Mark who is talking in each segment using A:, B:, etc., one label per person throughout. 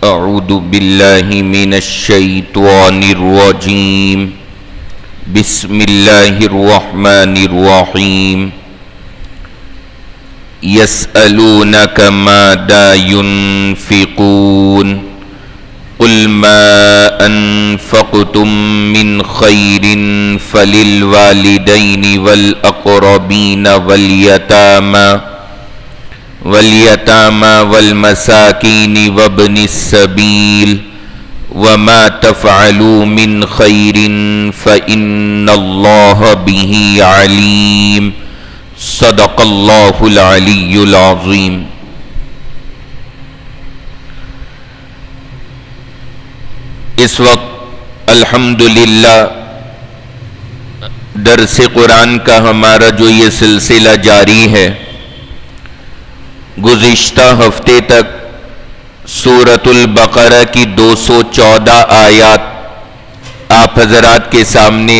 A: أعوذ بالله من الشيطان الرجيم بسم الله الرحمن الرحيم يسألونك ماذا ينفقون قل ما أنفقتم من خير فللوالدين والأقربين واليتامى والمساكين وابن السبيل وما تفعلوا من خير فإن الله به عليم صدق اللہ العلی العظیم۔ اس وقت الحمدللہ درس قرآن کا ہمارا جو یہ سلسلہ جاری ہے، گزشتہ ہفتے تک سورۃ البقرہ کی 214 آیات آپ حضرات کے سامنے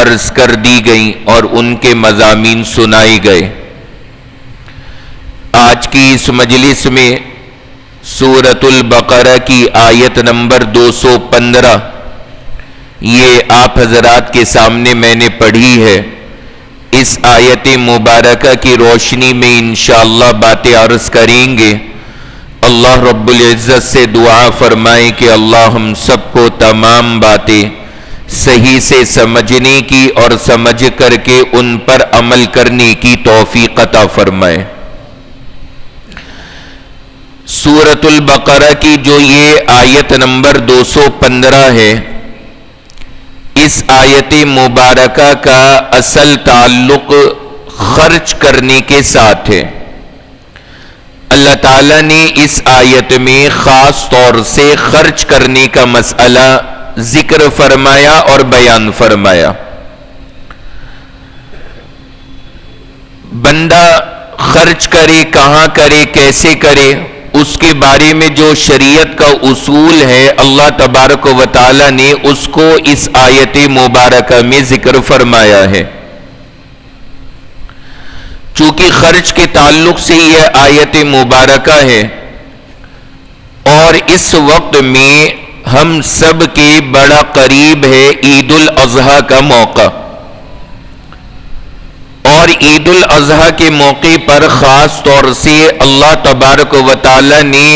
A: عرض کر دی گئیں اور ان کے مضامین سنائے گئے۔ آج کی اس مجلس میں سورۃ البقرہ کی آیت نمبر 215 یہ آپ حضرات کے سامنے میں نے پڑھی ہے۔ اس آیت مبارکہ کی روشنی میں انشاءاللہ باتیں عرض کریں گے۔ اللہ رب العزت سے دعا فرمائیں کہ اللہ ہم سب کو تمام باتیں صحیح سے سمجھنے کی اور سمجھ کر کے ان پر عمل کرنے کی توفیق عطا فرمائے۔ سورۃ البقرہ کی جو یہ آیت نمبر 215 ہے، اس آیت مبارکہ کا اصل تعلق خرچ کرنے کے ساتھ ہے۔ اللہ تعالیٰ نے اس آیت میں خاص طور سے خرچ کرنے کا مسئلہ ذکر فرمایا اور بیان فرمایا۔ بندہ خرچ کرے، کہاں کرے، کیسے کرے، اس کے بارے میں جو شریعت کا اصول ہے اللہ تبارک و تعالی نے اس کو اس آیت مبارکہ میں ذکر فرمایا ہے۔ چونکہ خرچ کے تعلق سے یہ آیت مبارکہ ہے اور اس وقت میں ہم سب کے بڑا قریب ہے عید الاضحیٰ کا موقع، اور عید الاضحیٰ کے موقع پر خاص طور سے اللہ تبارک و تعالی نے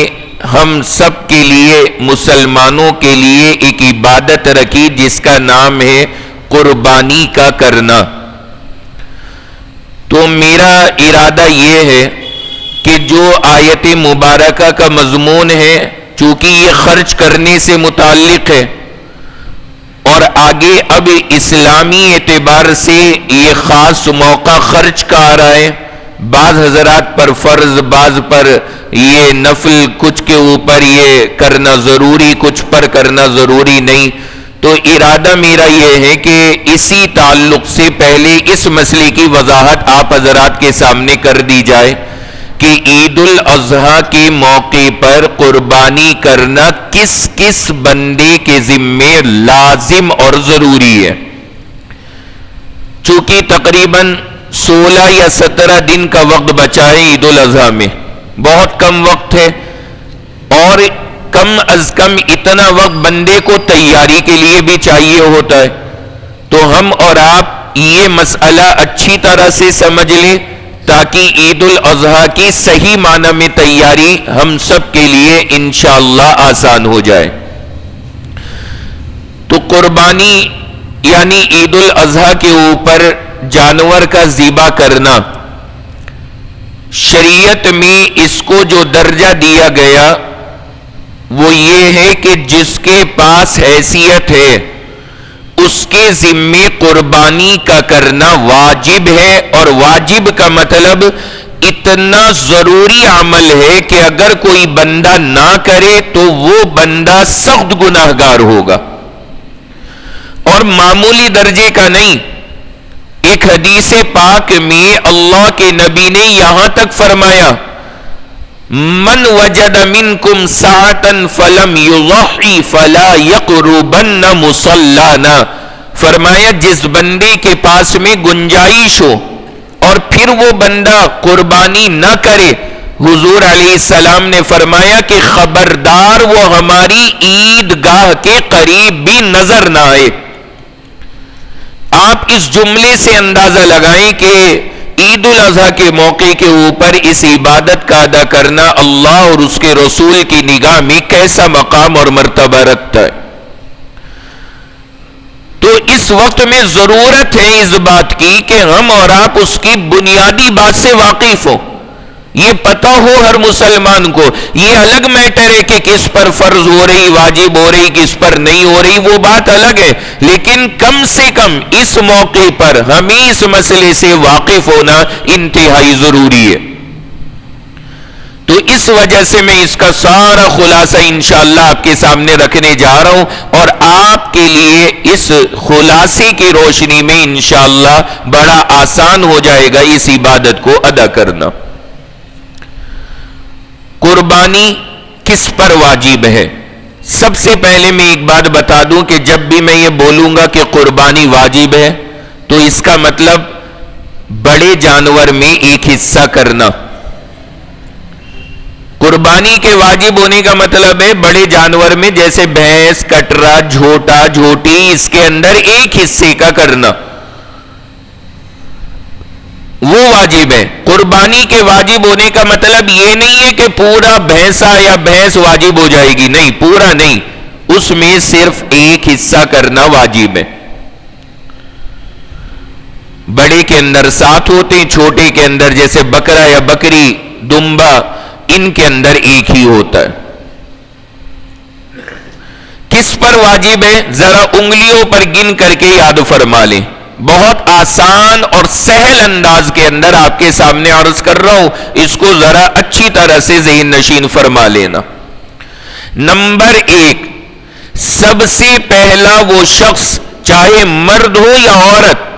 A: ہم سب کے لیے، مسلمانوں کے لیے ایک عبادت رکھی جس کا نام ہے قربانی کا کرنا۔ تو میرا ارادہ یہ ہے کہ جو آیت مبارکہ کا مضمون ہے، چونکہ یہ خرچ کرنے سے متعلق ہے اور آگے اب اسلامی اعتبار سے یہ خاص موقع خرچ کا آ رہا ہے، بعض حضرات پر فرض، بعض پر یہ نفل، کچھ کے اوپر یہ کرنا ضروری، کچھ پر کرنا ضروری نہیں۔ تو ارادہ میرا یہ ہے کہ اسی تعلق سے پہلے اس مسئلے کی وضاحت آپ حضرات کے سامنے کر دی جائے کہ عید الاضحیٰ کے موقع پر قربانی کرنا کس کس بندے کے ذمے لازم اور ضروری ہے۔ چونکہ تقریباً 16 یا 17 دن کا وقت بچا ہے عید الاضحیٰ میں، بہت کم وقت ہے، اور کم از کم اتنا وقت بندے کو تیاری کے لیے بھی چاہیے ہوتا ہے۔ تو ہم اور آپ یہ مسئلہ اچھی طرح سے سمجھ لیں تاکہ عید الاضحیٰ کی صحیح معنی میں تیاری ہم سب کے لیے انشاءاللہ آسان ہو جائے۔ تو قربانی یعنی عید الاضحیٰ کے اوپر جانور کا ذبح کرنا، شریعت میں اس کو جو درجہ دیا گیا وہ یہ ہے کہ جس کے پاس حیثیت ہے اس کے ذمے قربانی کا کرنا واجب ہے، اور واجب کا مطلب اتنا ضروری عمل ہے کہ اگر کوئی بندہ نہ کرے تو وہ بندہ سخت گناہگار ہوگا، اور معمولی درجے کا نہیں۔ ایک حدیث پاک میں اللہ کے نبی نے یہاں تک فرمایا، من وجد منکم ساعتا فلم یضحی فلا یقربن مصلانا، فرمایا جس بندے کے پاس میں گنجائش ہو اور پھر وہ بندہ قربانی نہ کرے، حضور علیہ السلام نے فرمایا کہ خبردار وہ ہماری عیدگاہ کے قریب بھی نظر نہ آئے۔ آپ اس جملے سے اندازہ لگائیں کہ عید الاضحیٰ کے موقع کے اوپر اس عبادت کا ادا کرنا اللہ اور اس کے رسول کی نگاہ میں کیسا مقام اور مرتبہ رکھتا ہے۔ تو اس وقت میں ضرورت ہے اس بات کی کہ ہم اور آپ اس کی بنیادی بات سے واقف ہوں، یہ پتہ ہو ہر مسلمان کو۔ یہ الگ میٹر ہے کہ کس پر فرض ہو رہی، واجب ہو رہی، کس پر نہیں ہو رہی، وہ بات الگ ہے، لیکن کم سے کم اس موقع پر ہمیں اس مسئلے سے واقف ہونا انتہائی ضروری ہے۔ تو اس وجہ سے میں اس کا سارا خلاصہ انشاءاللہ آپ کے سامنے رکھنے جا رہا ہوں، اور آپ کے لیے اس خلاصے کی روشنی میں انشاءاللہ بڑا آسان ہو جائے گا اس عبادت کو ادا کرنا۔ قربانی کس پر واجب ہے؟ سب سے پہلے میں ایک بات بتا دوں کہ جب بھی میں یہ بولوں گا کہ قربانی واجب ہے تو اس کا مطلب بڑے جانور میں ایک حصہ کرنا۔ قربانی کے واجب ہونے کا مطلب ہے بڑے جانور میں، جیسے بھینس، کٹرا، جھوٹا، جھوٹی، اس کے اندر ایک حصے کا کرنا، وہ واجب ہے۔ قربانی کے واجب ہونے کا مطلب یہ نہیں ہے کہ پورا بھینسا یا بھینس واجب ہو جائے گی، نہیں، پورا نہیں، اس میں صرف ایک حصہ کرنا واجب ہے۔ بڑے کے اندر 7 ہوتے ہیں، چھوٹے کے اندر جیسے بکرا یا بکری، دمبا، ان کے اندر ایک ہی ہوتا ہے۔ کس پر واجب ہے؟ ذرا انگلیوں پر گن کر کے یاد فرما لیں، بہت آسان اور سہل انداز کے اندر آپ کے سامنے عرض کر رہا ہوں، اس کو ذرا اچھی طرح سے ذہن نشین فرما لینا۔ نمبر 1، سب سے پہلا وہ شخص، چاہے مرد ہو یا عورت،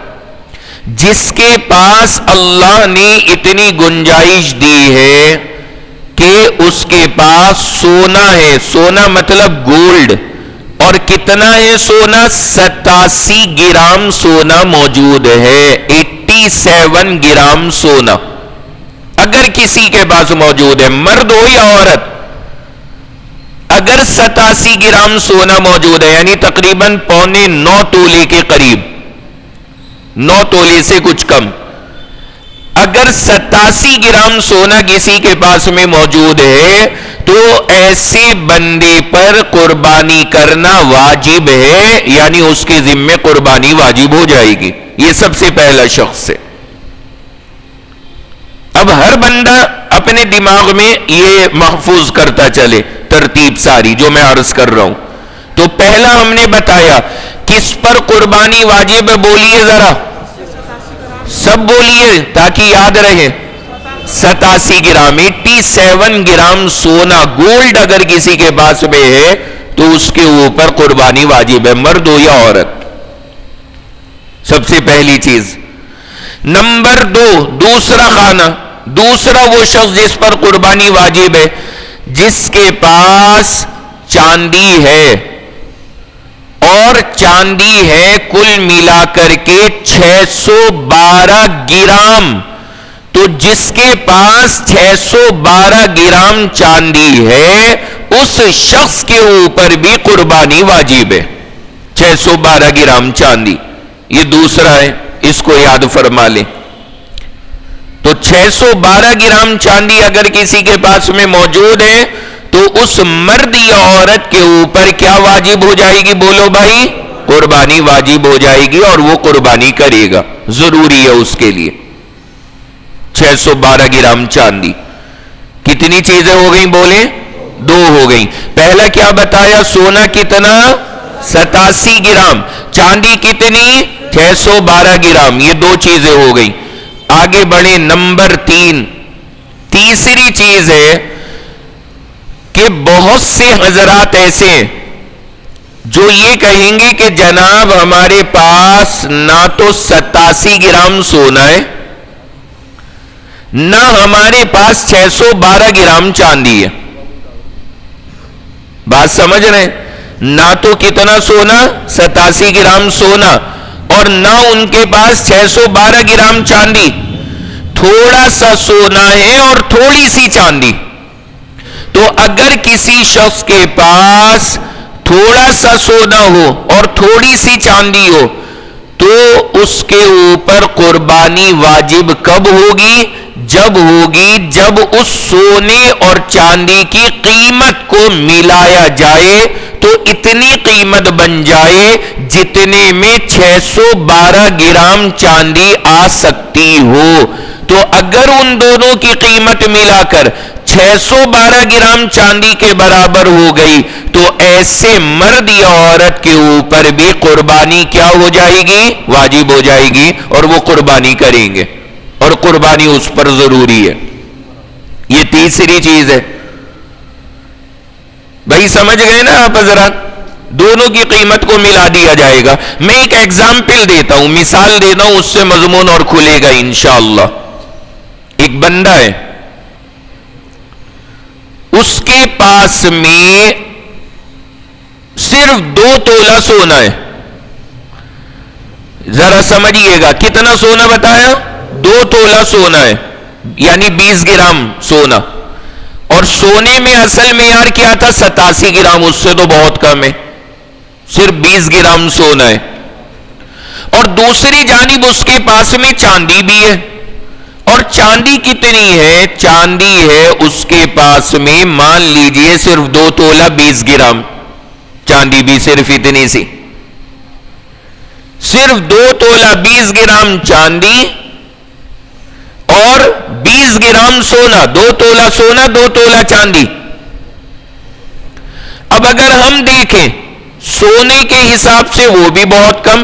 A: جس کے پاس اللہ نے اتنی گنجائش دی ہے کہ اس کے پاس سونا ہے، سونا مطلب گولڈ، اور کتنا ہے سونا؟ 87 گرام سونا موجود ہے، 87 گرام سونا اگر کسی کے پاس موجود ہے، مرد ہو یا عورت، اگر 87 گرام سونا موجود ہے، یعنی تقریباً 9.25 تولے کے قریب، 9 تولے سے کچھ کم، اگر 87 گرام سونا کسی کے پاس میں موجود ہے تو ایسے بندے پر قربانی کرنا واجب ہے، یعنی اس کے ذمے قربانی واجب ہو جائے گی۔ یہ سب سے پہلا شخص ہے۔ اب ہر بندہ اپنے دماغ میں یہ محفوظ کرتا چلے ترتیب ساری جو میں عرض کر رہا ہوں۔ تو پہلا ہم نے بتایا کس پر قربانی واجب ہے، بولیے ذرا، سب بولیے تاکہ یاد رہے۔ 87 گرام، 87 گرام سونا گولڈ اگر کسی کے پاس میں ہے تو اس کے اوپر قربانی واجب ہے، مرد ہو یا عورت، سب سے پہلی چیز۔ نمبر 2، دوسرا خانہ، دوسرا وہ شخص جس پر قربانی واجب ہے، جس کے پاس چاندی ہے، اور چاندی ہے کل ملا کر کے 612 گرام، تو جس کے پاس 612 گرام چاندی ہے اس شخص کے اوپر بھی قربانی واجب ہے۔ 612 گرام چاندی، یہ دوسرا ہے، اس کو یاد فرما لیں۔ تو 612 گرام چاندی اگر کسی کے پاس میں موجود ہے تو اس مرد یا عورت کے اوپر کیا واجب ہو جائے گی؟ بولو بھائی، قربانی واجب ہو جائے گی، اور وہ قربانی کرے گا، ضروری ہے اس کے لیے۔ 612 گرام چاندی، کتنی چیزیں ہو گئیں بولیں؟ 2 ہو گئیں۔ پہلا کیا بتایا؟ سونا کتنا؟ 87 گرام، چاندی کتنی؟ 612 گرام، یہ 2 چیزیں ہو گئیں۔ آگے بڑھیں، نمبر 3، تیسری چیز ہے کہ بہت سے حضرات ایسے جو یہ کہیں گے کہ جناب ہمارے پاس نہ تو 87 گرام سونا ہے، نہ ہمارے پاس 612 گرام چاندی ہے۔ بات سمجھ رہے ہیں؟ نہ تو کتنا سونا؟ 87 گرام سونا، اور نہ ان کے پاس 612 گرام چاندی، تھوڑا سا سونا ہے اور تھوڑی سی چاندی. تو اگر کسی شخص کے پاس تھوڑا سا سونا ہو اور تھوڑی سی چاندی ہو تو اس کے اوپر قربانی واجب کب ہوگی؟ جب ہوگی جب اس سونے اور چاندی کی قیمت کو ملایا جائے تو اتنی قیمت بن جائے جتنے میں 612 گرام چاندی آ سکتی ہو. تو اگر ان دونوں کی قیمت ملا کر 612 گرام چاندی کے برابر ہو گئی تو ایسے مرد یا عورت کے اوپر بھی قربانی کیا ہو جائے گی؟ واجب ہو جائے گی، اور وہ قربانی کریں گے، اور قربانی اس پر ضروری ہے. یہ تیسری چیز ہے. بھائی سمجھ گئے نا آپ حضرات؟ دونوں کی قیمت کو ملا دیا جائے گا. میں ایک ایگزامپل دیتا ہوں، مثال دیتا ہوں، اس سے مضمون اور کھلے گا انشاءاللہ. ایک بندہ ہے، اس کے پاس میں صرف 2 تولہ سونا ہے. ذرا سمجھیے گا، کتنا سونا بتایا؟ 2 تولہ سونا ہے، یعنی 20 گرام سونا. اور سونے میں اصل معیار کیا تھا؟ 87 گرام، اس سے تو بہت کم ہے، صرف 20 گرام سونا ہے. اور دوسری جانب اس کے پاس میں چاندی بھی ہے. اور چاندی کتنی ہے؟ چاندی ہے اس کے پاس میں مان لیجئے صرف 2 تولہ 20 گرام. چاندی بھی صرف اتنی سی، صرف 2 تولہ 20 گرام چاندی اور 20 گرام سونا. 2 تولہ سونا، 2 تولہ چاندی. اب اگر ہم دیکھیں سونے کے حساب سے وہ بھی بہت کم،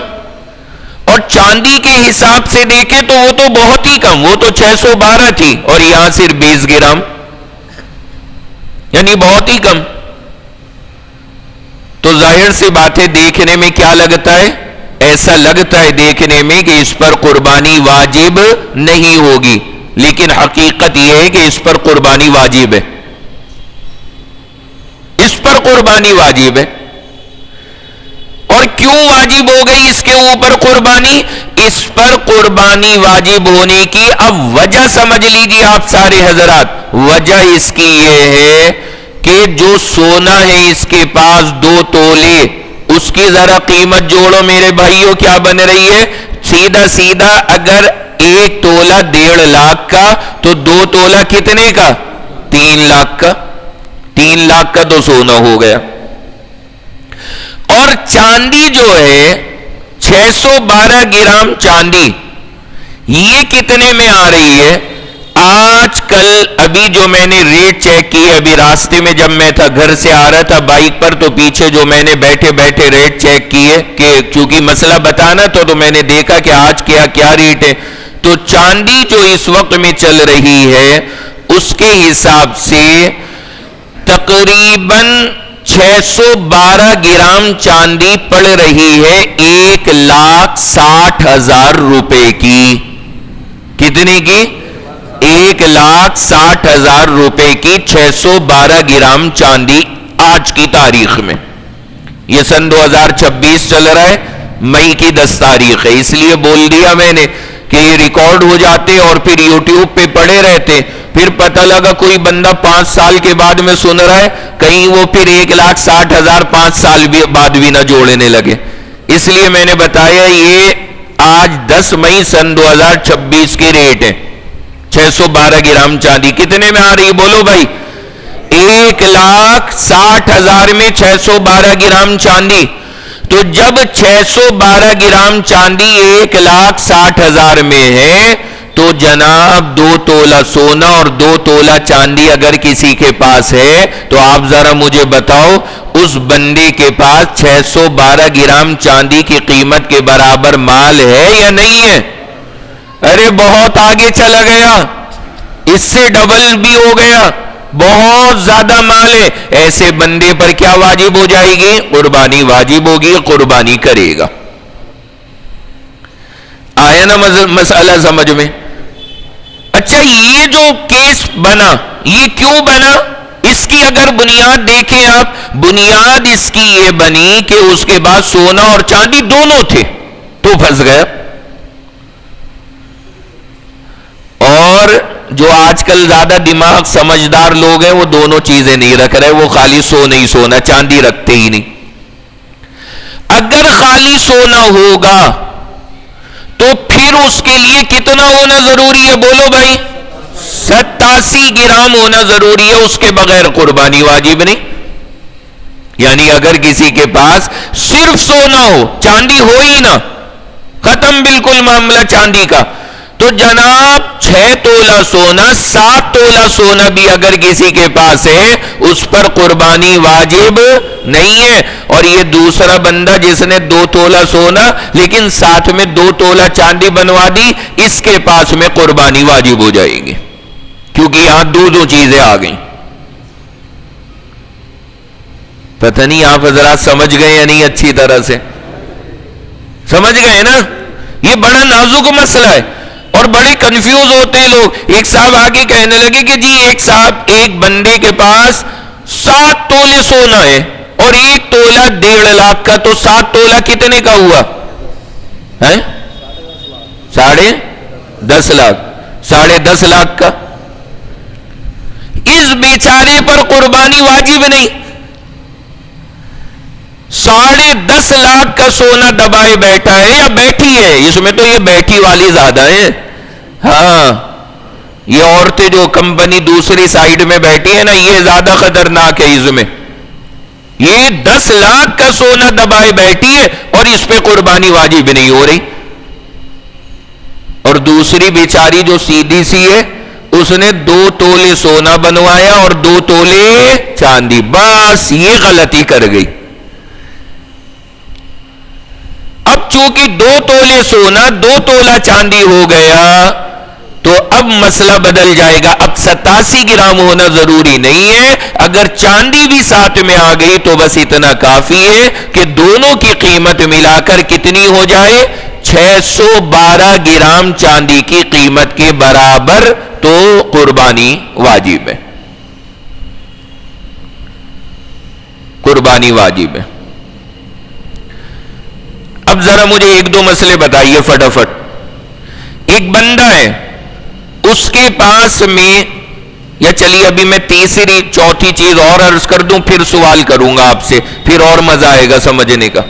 A: اور چاندی کے حساب سے دیکھیں تو وہ تو بہت ہی کم، وہ تو 612 تھی اور یہاں صرف 20 گرام، یعنی بہت ہی کم. تو ظاہر سی بات ہے، دیکھنے میں کیا لگتا ہے؟ ایسا لگتا ہے دیکھنے میں کہ اس پر قربانی واجب نہیں ہوگی، لیکن حقیقت یہ ہے کہ اس پر قربانی واجب ہے. اس پر قربانی واجب ہے. اور کیوں واجب ہو گئی اس کے اوپر قربانی؟ اس پر قربانی واجب ہونے کی اب وجہ سمجھ لیجیے آپ سارے حضرات. وجہ اس کی یہ ہے کہ جو سونا ہے اس کے پاس 2 تولے، اس کی ذرا قیمت جوڑو میرے بھائیوں، کیا بن رہی ہے؟ سیدھا سیدھا اگر 1 تولہ 1.5 لاکھ کا تو 2 تولہ کتنے کا؟ 3 لاکھ کا. 3 لاکھ کا تو سونا ہو گیا. اور چاندی جو ہے 612 گرام چاندی، یہ کتنے میں آ رہی ہے؟ آج کل ابھی جو میں نے ریٹ چیک کی، ابھی راستے میں جب میں تھا گھر سے آ رہا تھا بائک پر، تو پیچھے جو میں نے بیٹھے بیٹھے ریٹ چیک کیے کہ چونکہ مسئلہ بتانا تو میں نے دیکھا کہ آج کیا ریٹ ہے. تو چاندی جو اس وقت میں چل رہی ہے اس کے حساب سے تقریباً 612 گرام چاندی پڑ رہی ہے 1,60,000 روپے کی. کتنے کی؟ 1,60,000 روپے کی 612 گرام چاندی آج کی تاریخ میں. یہ سن 2026 چل رہا ہے، مئی کی 10 تاریخ ہے. اس لیے بول دیا میں نے کہ یہ ریکارڈ ہو جاتے اور پھر یوٹیوب پہ پڑے رہتے، پھر پتہ لگا کوئی بندہ 5 سال کے بعد میں سن رہا ہے، کہیں وہ پھر 1,60,000 5 سال بعد بھی نہ جوڑنے لگے. اس لیے میں نے بتایا یہ آج 10 مئی سن 2026 کی ریٹ ہے. 612 گرام چاندی کتنے میں آ رہی؟ بولو بھائی. 1,60,000 میں 612 گرام چاندی. تو جب 612 گرام چاندی 1,60,000 میں ہے تو جناب 2 تولہ سونا اور 2 تولہ چاندی اگر کسی کے پاس ہے تو آپ ذرا مجھے بتاؤ اس بندے کے پاس 612 گرام چاندی کی قیمت کے برابر مال ہے یا نہیں ہے؟ ارے بہت آگے چلا گیا، اس سے ڈبل بھی ہو گیا، بہت زیادہ مال ہے. ایسے بندے پر کیا واجب ہو جائے گی؟ قربانی واجب ہوگی، قربانی کرے گا. آیا نا مسئلہ سمجھ میں؟ اچھا یہ جو کیس بنا یہ کیوں بنا؟ اس کی اگر بنیاد دیکھیں آپ، بنیاد اس کی یہ بنی کہ اس کے بعد سونا اور چاندی دونوں تھے تو پھنس گیا. اور جو آج کل زیادہ دماغ سمجھدار لوگ ہیں وہ دونوں چیزیں نہیں رکھ رہے، وہ خالی سونا ہی سونا، چاندی رکھتے ہی نہیں۔ اگر خالی سونا ہوگا تو پھر اس کے لیے کتنا ہونا ضروری ہے؟ بولو بھائی، 87 گرام ہونا ضروری ہے، اس کے بغیر قربانی واجب نہیں۔ یعنی اگر کسی کے پاس صرف سونا ہو، چاندی ہو ہی نہ، ختم بالکل معاملہ چاندی کا، تو جناب 6 تولہ سونا، 7 تولہ سونا بھی اگر کسی کے پاس ہے اس پر قربانی واجب نہیں ہے۔ اور یہ دوسرا بندہ جس نے 2 تولہ سونا لیکن ساتھ میں 2 تولہ چاندی بنوا دی، اس کے پاس میں قربانی واجب ہو جائے گی، کیونکہ یہاں دو چیزیں آ گئیں۔ پتہ نہیں آپ حضرات سمجھ گئے یا نہیں؟ اچھی طرح سے سمجھ گئے نا؟ یہ بڑا نازک مسئلہ ہے اور بڑے کنفیوز ہوتے ہیں لوگ۔ ایک صاحب آگے کہنے لگے کہ جی ایک بندے کے پاس 7 تولے سونا ہے اور 1 تولہ 1.5 لاکھ کا، تو 7 تولہ کتنے کا ہوا؟ 10.5 لاکھ، 10.5 لاکھ کا۔ اس بیچارے پر قربانی واجب نہیں، 10.5 لاکھ کا سونا دبائے بیٹھا ہے یا بیٹھی ہے، اس میں تو یہ بیٹھی والی زیادہ ہے۔ ہاں، یہ عورتیں جو کمپنی دوسری سائیڈ میں بیٹھی ہے نا، یہ زیادہ خطرناک ہے اس میں۔ یہ 10 لاکھ کا سونا دبائے بیٹھی ہے اور اس پہ قربانی واجب نہیں ہو رہی۔ اور دوسری بیچاری جو سیدھی سی ہے، اس نے 2 تولے سونا بنوایا اور 2 تولے چاندی، بس یہ غلطی کر گئی۔ اب چونکہ 2 تولے سونا 2 تولہ چاندی ہو گیا تو اب مسئلہ بدل جائے گا۔ اب 87 گرام ہونا ضروری نہیں ہے، اگر چاندی بھی ساتھ میں آ گئی تو بس اتنا کافی ہے کہ دونوں کی قیمت ملا کر کتنی ہو جائے؟ 612 گرام چاندی کی قیمت کے برابر، تو قربانی واجب ہے، قربانی واجب ہے۔ اب ذرا مجھے 1-2 مسئلے بتائیے فٹافٹ۔ ایک بندہ ہے، اس کے پاس میں، یا چلیے ابھی میں تیسری چوتھی چیز اور عرض کر دوں، پھر سوال کروں گا آپ سے، پھر اور مزہ آئے گا سمجھنے کا۔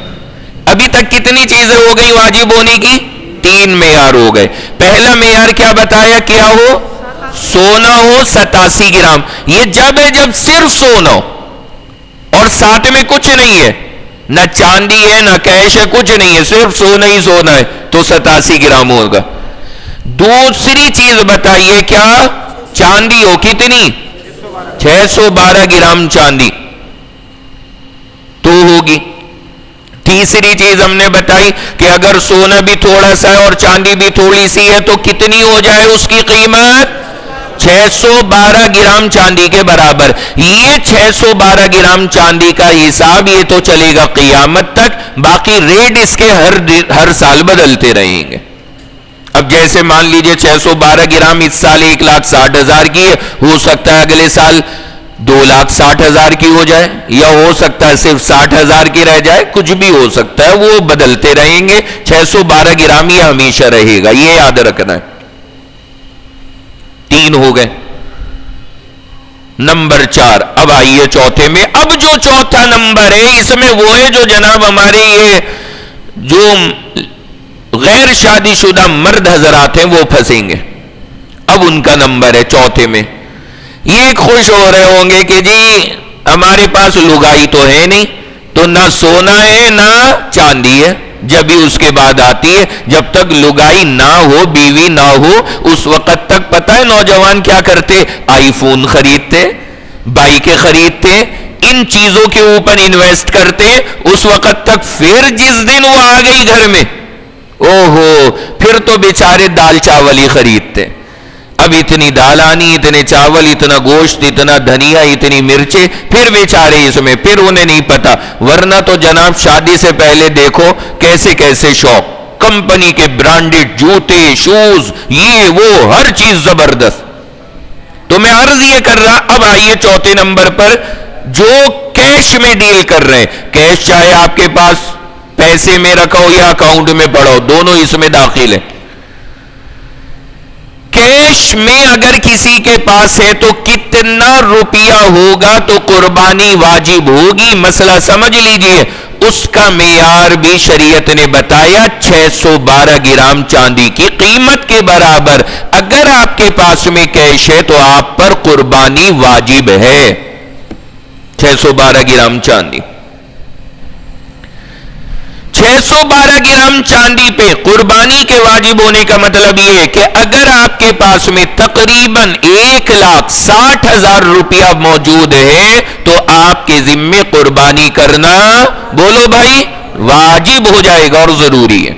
A: ابھی تک کتنی چیزیں ہو گئی واجب ہونے کی؟ 3 معیار ہو گئے۔ پہلا معیار کیا بتایا؟ کیا ہو؟ سونا ہو 87 گرام۔ یہ جب ہے جب صرف سونا ہو اور ساتھ میں کچھ نہیں ہے، نہ چاندی ہے نہ کیش ہے، کچھ نہیں ہے، صرف سونا ہی سونا ہے، تو 87 گرام ہوگا۔ دوسری چیز بتائیے، کیا چاندی ہو کتنی؟ 612 گرام چاندی تو ہوگی۔ تیسری چیز ہم نے بتائی کہ اگر سونا بھی تھوڑا سا ہے اور چاندی بھی تھوڑی سی ہے تو کتنی ہو جائے اس کی قیمت؟ 612 گرام چاندی کے برابر۔ یہ 612 گرام چاندی کا حساب یہ تو چلے گا قیامت تک، باقی ریٹ اس کے ہر سال بدلتے رہیں گے۔ اب جیسے مان لیجئے 612 گرام اس سال 1,60,000 کی ہے، ہو سکتا ہے اگلے سال 2,60,000 کی ہو جائے، یا ہو سکتا ہے صرف 60,000 کی رہ جائے، کچھ بھی ہو سکتا ہے، وہ بدلتے رہیں گے۔ 612 گرام یہ ہمیشہ رہے گا، یہ یاد رکھنا ہے۔ 3 ہو گئے۔ نمبر 4، اب آئیے چوتھے میں۔ اب جو چوتھا نمبر ہے اس میں وہ ہے جو جناب ہمارے یہ جو غیر شادی شدہ مرد حضرات ہیں وہ پھنسیں گے۔ اب ان کا نمبر ہے چوتھے میں۔ یہ خوش ہو رہے ہوں گے کہ جی ہمارے پاس لگائی تو ہے نہیں، تو نہ سونا ہے نہ چاندی ہے، جب بھی اس کے بعد آتی ہے۔ جب تک لگائی نہ ہو، بیوی نہ ہو، اس وقت تک پتہ ہے نوجوان کیا کرتے؟ آئی فون خریدتے، بائکیں خریدتے، ان چیزوں کے اوپر انویسٹ کرتے، اس وقت تک۔ پھر جس دن وہ آ گئی گھر میں، اوہو، پھر تو بیچارے دال چاول ہی خریدتے۔ اب اتنی دال آنی، اتنے چاول، اتنا گوشت، اتنا دھنیا، اتنی مرچیں، پھر بیچارے اس میں، پھر انہیں نہیں پتا۔ ورنہ تو جناب شادی سے پہلے دیکھو کیسے کیسے شوق، کمپنی کے برانڈڈ جوتے، شوز، یہ وہ ہر چیز زبردست۔ تو میں عرض یہ کر رہا، اب آئیے چوتھے نمبر پر، جو کیش میں ڈیل کر رہے ہیں۔ کیش چاہے آپ کے پاس پیسے میں رکھو یا اکاؤنٹ میں پڑھو، دونوں اس میں داخل ہیں۔ کیش میں اگر کسی کے پاس ہے تو کتنا روپیہ ہوگا تو قربانی واجب ہوگی؟ مسئلہ سمجھ لیجئے، اس کا معیار بھی شریعت نے بتایا 612 گرام چاندی کی قیمت کے برابر اگر آپ کے پاس میں کیش ہے تو آپ پر قربانی واجب ہے۔ 612 گرام چاندی، 612 گرام چاندی پہ قربانی کے واجب ہونے کا مطلب یہ ہے کہ اگر آپ کے پاس میں تقریباً 1,60,000 روپیہ موجود ہے تو آپ کے ذمے قربانی کرنا، بولو بھائی، واجب ہو جائے گا اور ضروری ہے۔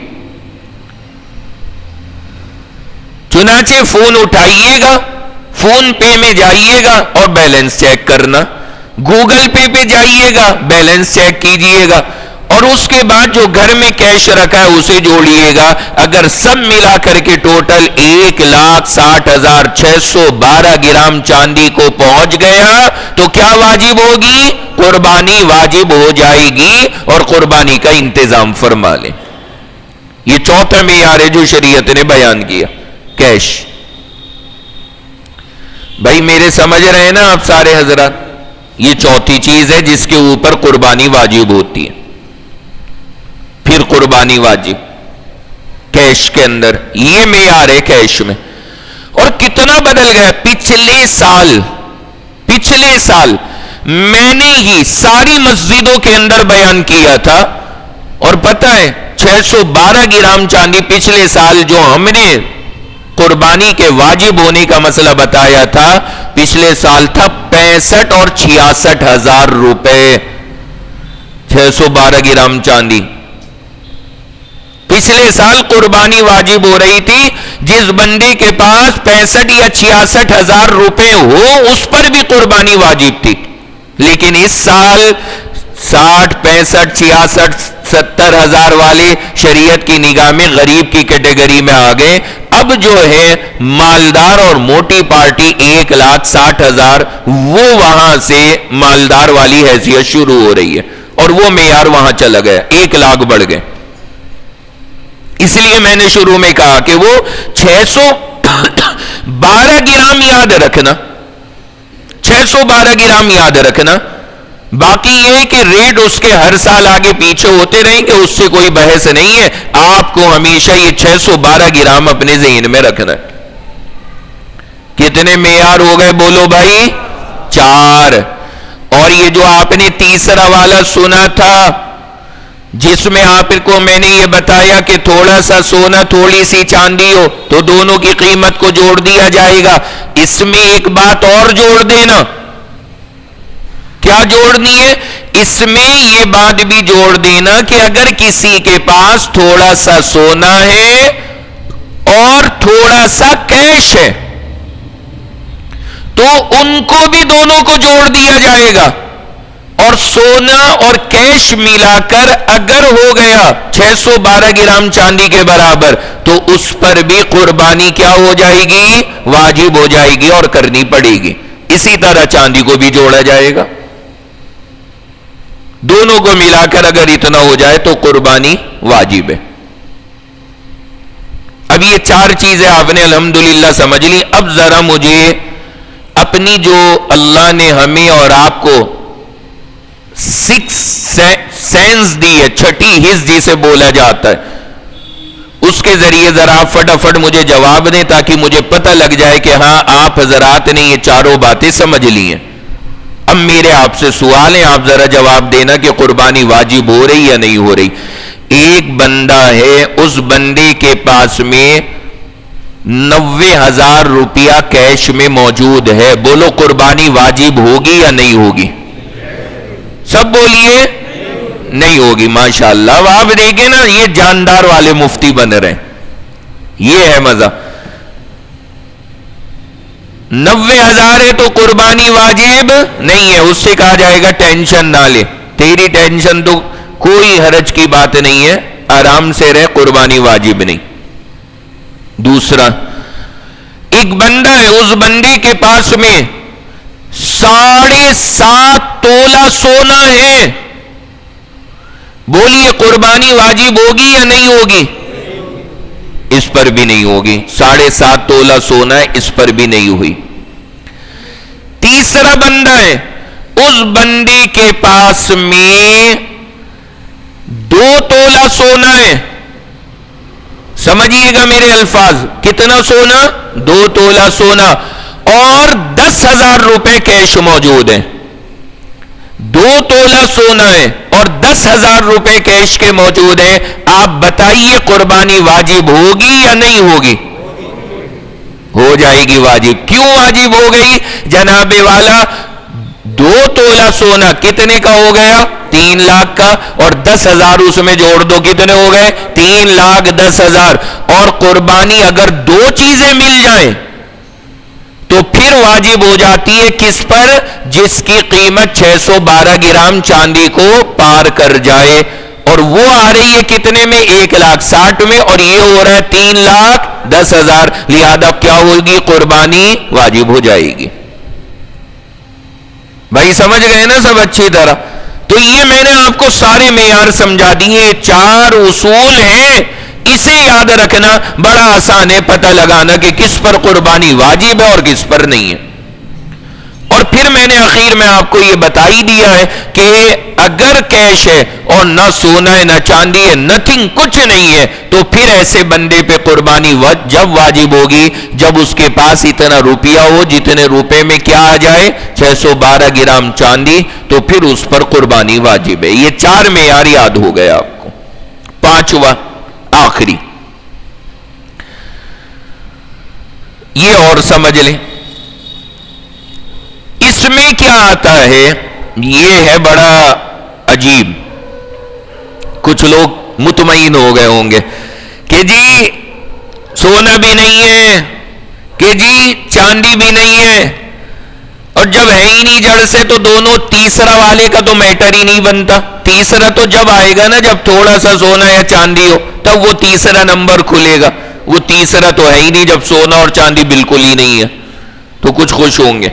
A: چنانچہ فون اٹھائیے گا، فون پے میں جائیے گا اور بیلنس چیک کرنا، گوگل پے پہ جائیے گا، بیلنس چیک کیجئے گا، اور اس کے بعد جو گھر میں کیش رکھا ہے اسے جوڑیے گا۔ اگر سب ملا کر کے ٹوٹل 1,60,612 گرام چاندی کو پہنچ گیا تو کیا واجب ہوگی؟ قربانی واجب ہو جائے گی، اور قربانی کا انتظام فرما لیں۔ یہ چوتھا معیار ہے جو شریعت نے بیان کیا، کیش۔ بھائی میرے سمجھ رہے ہیں نا آپ سارے حضرات؟ یہ چوتھی چیز ہے جس کے اوپر قربانی واجب ہوتی ہے، پھر قربانی واجب کیش کے اندر، یہ معیار ہے کیش میں۔ اور کتنا بدل گیا! پچھلے سال میں نے ہی ساری مسجدوں کے اندر بیان کیا تھا، اور پتہ ہے 612 گرام چاندی پچھلے سال جو ہم نے قربانی کے واجب ہونے کا مسئلہ بتایا تھا، پچھلے سال تھا 65 اور 66 ہزار روپے۔ 612 گرام چاندی پچھلے سال قربانی واجب ہو رہی تھی، جس بندے کے پاس 65 یا 66 ہزار روپے ہو اس پر بھی قربانی واجب تھی، لیکن اس سال 60، 65، 66، 70 ہزار والے شریعت کی نگاہ میں غریب کی کیٹیگری میں آ گئے۔ اب جو ہے مالدار اور موٹی پارٹی 1,60,000 وہ وہاں سے مالدار والی حیثیت شروع ہو رہی ہے، اور وہ معیار وہاں چلا گیا، 1,00,000 بڑھ گئے۔ اس لیے میں نے شروع میں کہا کہ وہ 612 گرام یاد رکھنا، 612 گرام یاد رکھنا، باقی یہ کہ ریٹ اس کے ہر سال آگے پیچھے ہوتے رہیں گے، اس سے کوئی بحث نہیں ہے۔ آپ کو ہمیشہ یہ 612 گرام اپنے ذہن میں رکھنا ہے۔ کتنے معیار ہو گئے بولو بھائی؟ 4۔ اور یہ جو آپ نے تیسرا والا سنا تھا جس میں آپ کو میں نے یہ بتایا کہ تھوڑا سا سونا تھوڑی سی چاندی ہو تو دونوں کی قیمت کو جوڑ دیا جائے گا، اس میں ایک بات اور جوڑ دینا۔ کیا جوڑنی ہے؟ اس میں یہ بات بھی جوڑ دینا کہ اگر کسی کے پاس تھوڑا سا سونا ہے اور تھوڑا سا کیش ہے تو ان کو بھی دونوں کو جوڑ دیا جائے گا، اور سونا اور کیش ملا کر اگر ہو گیا 612 گرام چاندی کے برابر تو اس پر بھی قربانی کیا ہو جائے گی؟ واجب ہو جائے گی اور کرنی پڑے گی۔ اسی طرح چاندی کو بھی جوڑا جائے گا، دونوں کو ملا کر اگر اتنا ہو جائے تو قربانی واجب ہے۔ اب یہ 4 چیزیں آپ نے الحمدللہ سمجھ لی۔ اب ذرا مجھے اپنی جو اللہ نے ہمیں اور آپ کو 6 سینس دی ہے، 6ٹھی حس جسے بولا جاتا ہے، اس کے ذریعے ذرا آپ فٹافٹ مجھے جواب دیں تاکہ مجھے پتہ لگ جائے کہ ہاں آپ حضرات نے یہ چاروں باتیں سمجھ لی ہیں۔ اب میرے آپ سے سوال ہیں، آپ ذرا جواب دینا کہ قربانی واجب ہو رہی یا نہیں ہو رہی۔ ایک بندہ ہے، اس بندے کے پاس میں 90,000 روپیہ کیش میں موجود ہے، بولو قربانی واجب ہوگی یا نہیں ہوگی؟ سب بولیے نہیں ہوگی۔ ماشاءاللہ آپ دیکھیں نا، یہ جاندار والے مفتی بن رہے ہیں، یہ ہے مزہ۔ 90,000 ہے تو قربانی واجب نہیں ہے، اس سے کہا جائے گا ٹینشن نہ لے، تیری ٹینشن تو کوئی حرج کی بات نہیں ہے، آرام سے رہ، قربانی واجب نہیں۔ دوسرا، ایک بندہ ہے، اس بندے کے پاس میں 7.5 تولہ سونا ہے، بولیے قربانی واجب ہوگی یا نہیں ہوگی؟ اس پر بھی نہیں ہوگی. 7.5 تولہ سونا ہے, اس پر بھی نہیں ہوئی. تیسرا بندہ ہے, اس بندے کے پاس میں 2 تولہ سونا ہے. سمجھیے گا میرے الفاظ, کتنا سونا؟ 2 تولہ سونا, اور 10,000 روپے کیش موجود ہیں. 2 تولہ سونا ہے اور 10,000 روپے کیش کے موجود ہیں. آپ بتائیے قربانی واجب ہوگی یا نہیں ہوگی؟ ہو جائے گی واجب. کیوں واجب ہو گئی جناب والا؟ 2 تولہ سونا کتنے کا ہو گیا؟ 3 لاکھ کا, اور 10,000 اس میں جوڑ دو, کتنے ہو گئے؟ 3,10,000. اور قربانی اگر 2 چیزیں مل جائیں تو پھر واجب ہو جاتی ہے کس پر؟ جس کی قیمت 612 گرام چاندی کو پار کر جائے. اور وہ آ رہی ہے کتنے میں؟ 1,60,000 میں, اور یہ ہو رہا ہے 3,10,000. لہذا کیا ہوگی؟ قربانی واجب ہو جائے گی. بھائی سمجھ گئے نا سب اچھی طرح؟ تو یہ میں نے آپ کو سارے معیار سمجھا دیے. 4 اصول ہیں, اسے یاد رکھنا بڑا آسان ہے پتہ لگانا کہ کس پر قربانی واجب ہے اور کس پر نہیں ہے. اور پھر میں نے اخیر میں آپ کو یہ بتا ہی دیا ہے کہ اگر کیش ہے اور نہ سونا ہے نہ چاندی ہے, نتھنگ, کچھ نہیں ہے, تو پھر ایسے بندے پہ قربانی جب واجب ہوگی جب اس کے پاس اتنا روپیہ ہو جتنے روپے میں کیا آ جائے؟ 612 گرام چاندی, تو پھر اس پر قربانی واجب ہے. یہ 4 معیار یاد ہو گیا آپ کو. 5واں آخری, یہ اور سمجھ لیں. اس میں کیا آتا ہے؟ یہ ہے بڑا عجیب. کچھ لوگ مطمئن ہو گئے ہوں گے کہ جی سونا بھی نہیں ہے, کہ جی چاندی بھی نہیں ہے, اور جب ہے ہی نہیں جڑ سے تو دونوں, تیسرا والے کا تو میٹر ہی نہیں بنتا. تیسرا تو جب آئے گا نا جب تھوڑا سا سونا یا چاندی ہو, تب وہ تیسرا نمبر کھلے گا. وہ تیسرا تو ہے ہی نہیں جب سونا اور چاندی بالکل ہی نہیں ہے, تو کچھ خوش ہوں گے.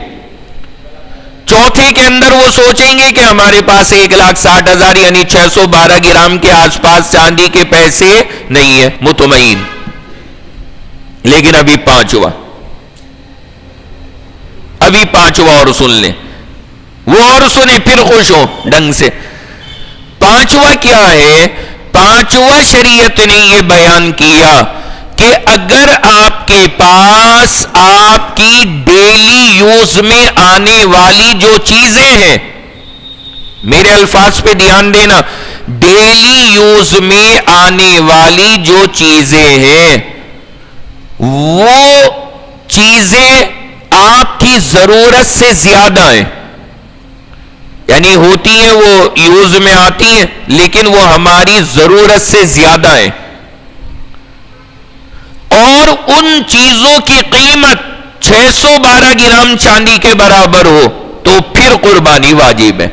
A: چوتھے کے اندر وہ سوچیں گے کہ ہمارے پاس 1,60,000 یعنی 612 گرام کے آس پاس چاندی کے پیسے نہیں ہیں, مطمئن. لیکن ابھی 5واں, ابھی 5واں اور سن لیں, وہ اور سنیں پھر خوش ہوں ڈنگ سے. 5واں کیا ہے؟ 5واں شریعت نے یہ بیان کیا کہ اگر آپ کے پاس آپ کی ڈیلی یوز میں آنے والی جو چیزیں ہیں, میرے الفاظ پہ دھیان دینا, ڈیلی یوز میں آنے والی جو چیزیں ہیں وہ چیزیں آپ کی ضرورت سے زیادہ ہیں, یعنی ہوتی ہیں وہ یوز میں آتی ہیں لیکن وہ ہماری ضرورت سے زیادہ ہیں, اور ان چیزوں کی قیمت 612 گرام چاندی کے برابر ہو, تو پھر قربانی واجب ہے.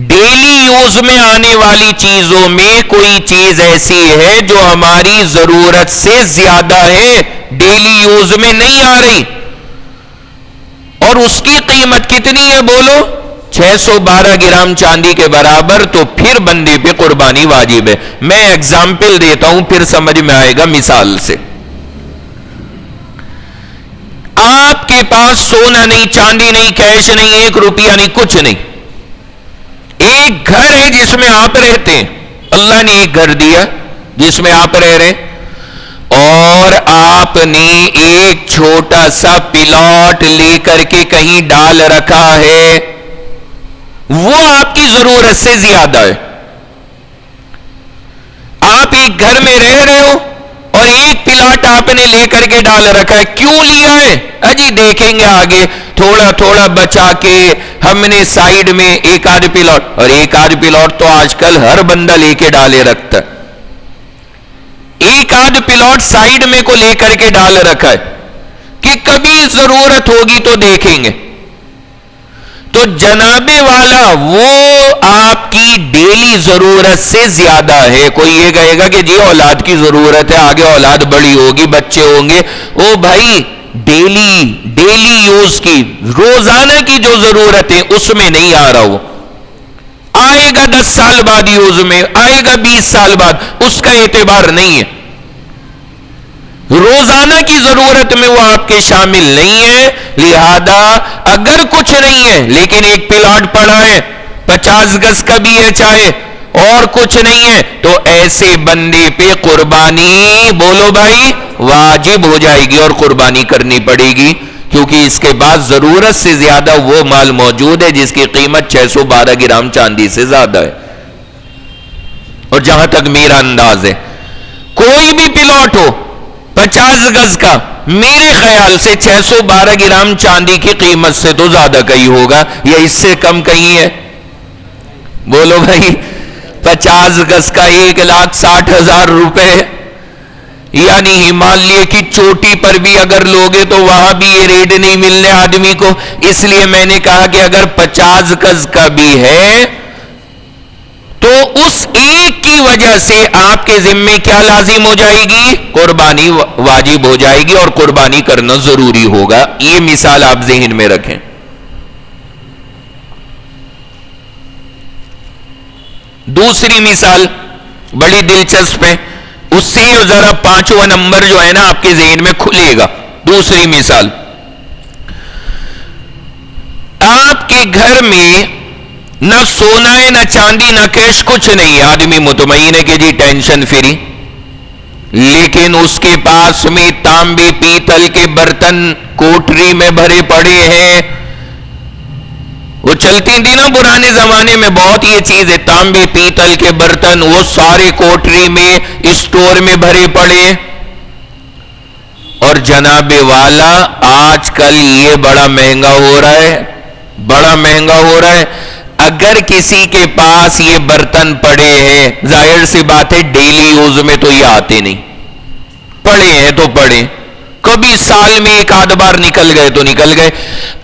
A: ڈیلی یوز میں آنے والی چیزوں میں کوئی چیز ایسی ہے جو ہماری ضرورت سے زیادہ ہے, ڈیلی یوز میں نہیں آ رہی, اور اس کی قیمت کتنی ہے بولو؟ 612 گرام چاندی کے برابر, تو پھر بندے پہ قربانی واجب ہے. میں ایگزامپل دیتا ہوں پھر سمجھ میں آئے گا مثال سے. آپ کے پاس سونا نہیں, چاندی نہیں, کیش نہیں, 1 روپیہ نہیں, کچھ نہیں. ایک گھر ہے جس میں آپ رہتے ہیں, اللہ نے ایک گھر دیا جس میں آپ رہ رہے, اور آپ نے ایک چھوٹا سا پلاٹ لے کر کے کہیں ڈال رکھا ہے, وہ آپ کی ضرورت سے زیادہ ہے. آپ ایک گھر میں رہ رہے ہو اور ایک پلاٹ آپ نے لے کر کے ڈال رکھا ہے. کیوں لیا ہے؟ اجی دیکھیں گے آگے, تھوڑا تھوڑا بچا کے ہم نے سائیڈ میں 1 آدھ پلاٹ, اور 1 آدھ پلاٹ تو آج کل ہر بندہ لے کے ڈالے رکھتا ہے. 1 آدھ پلاٹ سائیڈ میں کو لے کر کے ڈال رکھا ہے کہ کبھی ضرورت ہوگی تو دیکھیں گے. تو جناب والا وہ آپ کی ڈیلی ضرورت سے زیادہ ہے. کوئی یہ کہے گا کہ جی اولاد کی ضرورت ہے, آگے اولاد بڑی ہوگی, بچے ہوں گے. او بھائی, ڈیلی یوز کی, روزانہ کی جو ضرورت ہے اس میں نہیں آ رہا, وہ آئے گا 10 سال بعد یوز میں, آئے گا 20 سال بعد, اس کا اعتبار نہیں ہے. روزانہ کی ضرورت میں وہ آپ کے شامل نہیں ہے. لہذا اگر کچھ نہیں ہے لیکن ایک پلاٹ پڑا ہے 50 گز کا بھی ہے چاہے اور کچھ نہیں ہے, تو ایسے بندے پہ قربانی بولو بھائی واجب ہو جائے گی اور قربانی کرنی پڑے گی, کیونکہ اس کے بعد ضرورت سے زیادہ وہ مال موجود ہے جس کی قیمت 612 گرام چاندی سے زیادہ ہے. اور جہاں تک میرا انداز ہے, کوئی بھی پلاٹ ہو 50 گز کا, میرے خیال سے 612 گرام چاندی کی قیمت سے تو زیادہ کہیں ہوگا یا اس سے کم کہیں ہے. بولو بھائی 50 گز کا 1,60,000 روپے, یعنی ہمالیہ کی چوٹی پر بھی اگر لوگے تو وہاں بھی یہ ریٹ نہیں ملنے آدمی کو. اس لیے میں نے کہا کہ اگر 50 گز کا بھی ہے تو اس ایک کی وجہ سے آپ کے ذمے کیا لازم ہو جائے گی؟ قربانی واجب ہو جائے گی اور قربانی کرنا ضروری ہوگا. یہ مثال آپ ذہن میں رکھیں. دوسری مثال بڑی دلچسپ ہے, اس سے ذرا 5واں نمبر جو ہے نا آپ کے ذہن میں کھلے گا. دوسری مثال, آپ کے گھر میں نہ سونا ہے نہ چاندی نہ کیش, کچھ نہیں ہے, آدمی مطمئن ہے کہ جی ٹینشن فری, لیکن اس کے پاس میں تانبے پیتل کے برتن کوٹری میں بھرے پڑے ہیں. وہ چلتی تھی نا پرانے زمانے میں بہت یہ چیز ہے, تانبے پیتل کے برتن وہ سارے کوٹری میں اسٹور میں بھرے پڑے. اور جناب والا آج کل یہ بڑا مہنگا ہو رہا ہے, بڑا مہنگا ہو رہا ہے. اگر کسی کے پاس یہ برتن پڑے ہیں, ظاہر سی بات ہے ڈیلی یوز میں تو یہ آتے نہیں, پڑے ہیں تو پڑے, کبھی سال میں ایک آدھ بار نکل گئے تو نکل گئے.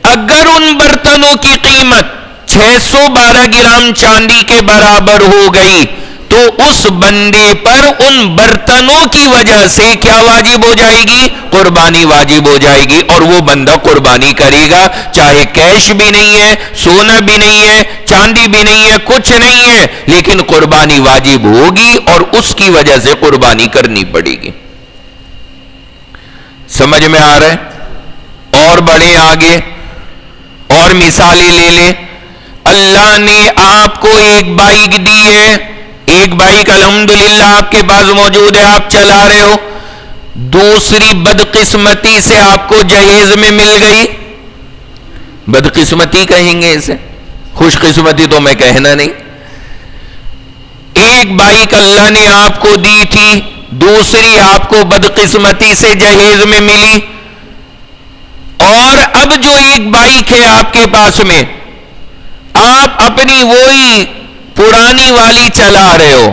A: اگر ان برتنوں کی قیمت 612 گرام چاندی کے برابر ہو گئی تو اس بندے پر ان برتنوں کی وجہ سے کیا واجب ہو جائے گی؟ قربانی واجب ہو جائے گی. اور وہ بندہ قربانی کرے گا, چاہے کیش بھی نہیں ہے, سونا بھی نہیں ہے, چاندی بھی نہیں ہے, کچھ نہیں ہے, لیکن قربانی واجب ہوگی اور اس کی وجہ سے قربانی کرنی پڑے گی. سمجھ میں آ رہا ہے؟ اور بڑھیں آگے, اور مثالیں لے لیں. اللہ نے آپ کو ایک بائک دی ہے, ایک بائک الحمدللہ آپ کے پاس موجود ہے, آپ چلا رہے ہو. دوسری بدقسمتی سے آپ کو جہیز میں مل گئی, بدقسمتی کہیں گے اسے, خوش قسمتی تو میں کہنا نہیں. ایک بائک اللہ نے آپ کو دی تھی, دوسری آپ کو بدقسمتی سے جہیز میں ملی, اور اب جو ایک بائک ہے آپ کے پاس میں, آپ اپنی وہی پرانی والی چلا رہے ہو,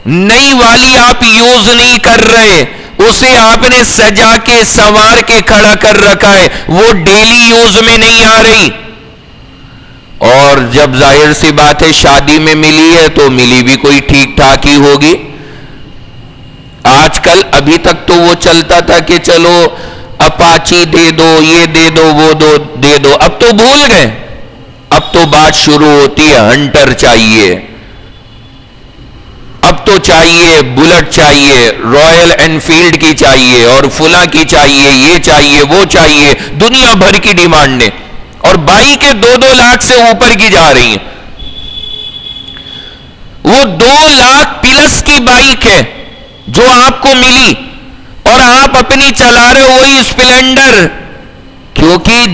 A: نئی والی آپ یوز نہیں کر رہے, اسے آپ نے سجا کے سوار کے کھڑا کر رکھا ہے, وہ ڈیلی یوز میں نہیں آ رہی. اور جب ظاہر سی بات ہے شادی میں ملی ہے تو ملی بھی کوئی ٹھیک ٹھاک ہی ہوگی. آج کل ابھی تک تو وہ چلتا تھا کہ چلو اپاچی دے دو, یہ دے دو, وہ دے دو, اب تو بھول گئے. اب تو بات شروع ہوتی ہے ہنٹر چاہیے, اب تو چاہیے بلٹ چاہیے, رائل انفیلڈ کی چاہیے, اور فلاں کی چاہیے, یہ چاہیے, وہ چاہیے, دنیا بھر کی ڈیمانڈ نے. اور بائکیں 2-2 لاکھ سے اوپر کی جا رہی ہیں. وہ 2 لاکھ پلس کی بائک ہے جو آپ کو ملی, اور آپ اپنی چلا رہے وہی اسپلینڈر, کیونکہ